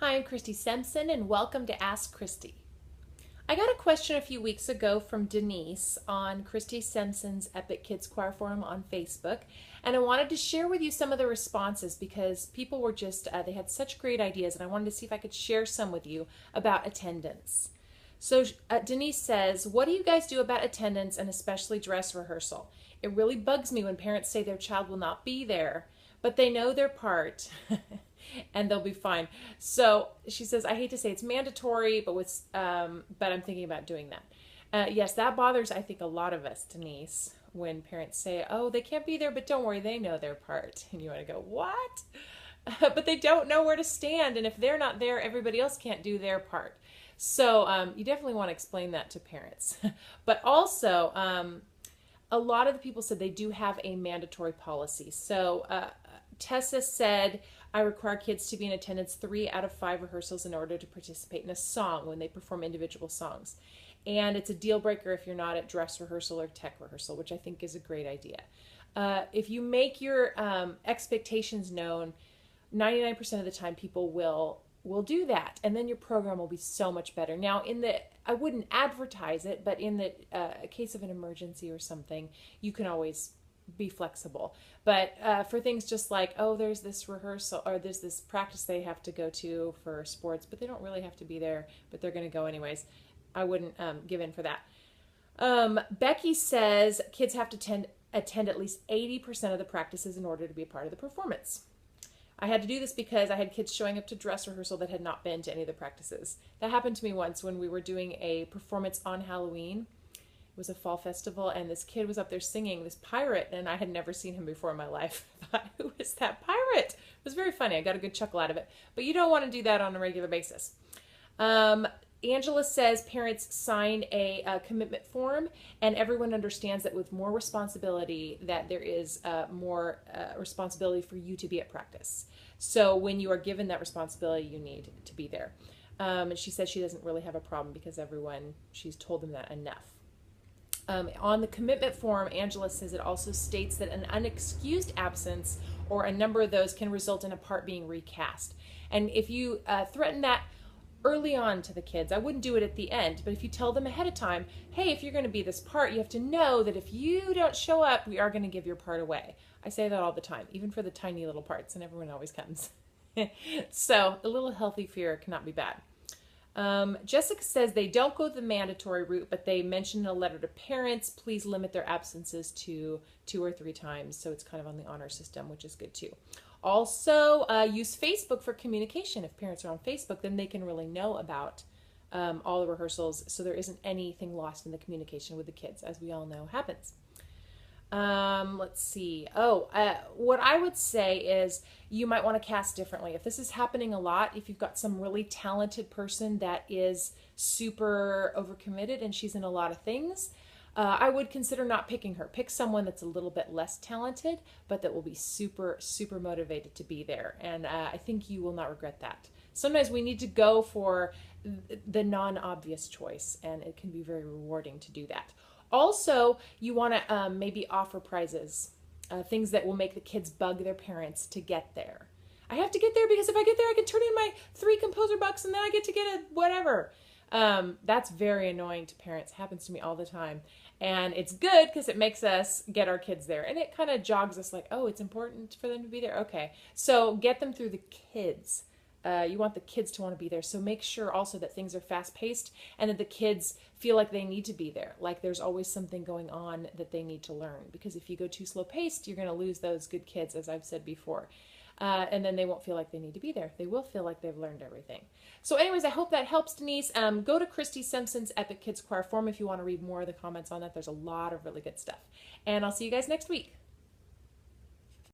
Hi, I'm Christy Simpson, and welcome to Ask Christy. I got a question a few weeks ago from Denise on Christy Simpson's Epic Kids Choir Forum on Facebook, and I wanted to share with you some of the responses because people were just, they had such great ideas, and I wanted to see if I could share some with you about attendance. So Denise says, what do you guys do about attendance and especially dress rehearsal? It really bugs me when parents say their child will not be there, but they know their part. And they'll be fine. So she says, I hate to say it's mandatory, but I'm thinking about doing that. Yes, that bothers, I think, a lot of us, Denise, when parents say, oh, they can't be there, but don't worry, they know their part. And you want to go, what? But they don't know where to stand. And if they're not there, everybody else can't do their part. So you definitely want to explain that to parents. But also, a lot of the people said they do have a mandatory policy. So Tessa said, I require kids to be in attendance 3 out of 5 rehearsals in order to participate in a song when they perform individual songs. And it's a deal breaker if you're not at dress rehearsal or tech rehearsal, which I think is a great idea. If you make your expectations known, 99% of the time people will do that, and then your program will be so much better. Now, I wouldn't advertise it, but in the case of an emergency or something, you can always be flexible. But for things just like, oh, there's this rehearsal or there's this practice they have to go to for sports, but they don't really have to be there, but they're going to go anyways, I wouldn't give in for that. Becky says kids have to attend at least 80% of the practices in order to be a part of the performance. I had to do this because I had kids showing up to dress rehearsal that had not been to any of the practices. That happened to me once when we were doing a performance on Halloween. It was a fall festival, and this kid was up there singing, this pirate, and I had never seen him before in my life. I thought, who is that pirate? It was very funny. I got a good chuckle out of it. But you don't want to do that on a regular basis. Angela says parents sign a commitment form, and everyone understands that with more responsibility, that there is more responsibility for you to be at practice. So when you are given that responsibility, you need to be there. And she says she doesn't really have a problem because she's told them that enough. On the commitment form, Angela says it also states that an unexcused absence or a number of those can result in a part being recast. And if you threaten that early on to the kids, I wouldn't do it at the end, but if you tell them ahead of time, hey, if you're going to be this part, you have to know that if you don't show up, we are going to give your part away. I say that all the time, even for the tiny little parts, and everyone always comes. So a little healthy fear cannot be bad. Jessica says they don't go the mandatory route, but they mention in a letter to parents, please limit their absences to 2 or 3 times. So it's kind of on the honor system, which is good too. Also, use Facebook for communication. If parents are on Facebook, then they can really know about all the rehearsals, so there isn't anything lost in the communication with the kids, as we all know happens. Let's see. What I would say is you might want to cast differently. If this is happening a lot, if you've got some really talented person that is super overcommitted and she's in a lot of things, I would consider not picking her. Pick someone that's a little bit less talented, but that will be super, super motivated to be there. And I think you will not regret that. Sometimes we need to go for the non-obvious choice, and it can be very rewarding to do that. Also, you want to maybe offer prizes, things that will make the kids bug their parents to get there. I have to get there because if I get there, I can turn in my 3 composer bucks and then I get to get a whatever. That's very annoying to parents. It happens to me all the time. And it's good because it makes us get our kids there. And it kind of jogs us like, oh, it's important for them to be there. Okay. So get them through the kids. You want the kids to want to be there. So make sure also that things are fast paced and that the kids feel like they need to be there. Like there's always something going on that they need to learn. Because if you go too slow paced, you're going to lose those good kids, as I've said before. And then they won't feel like they need to be there. They will feel like they've learned everything. So anyways, I hope that helps, Denise. Go to Christy Simpson's Epic Kids Choir Forum if you want to read more of the comments on that. There's a lot of really good stuff. And I'll see you guys next week.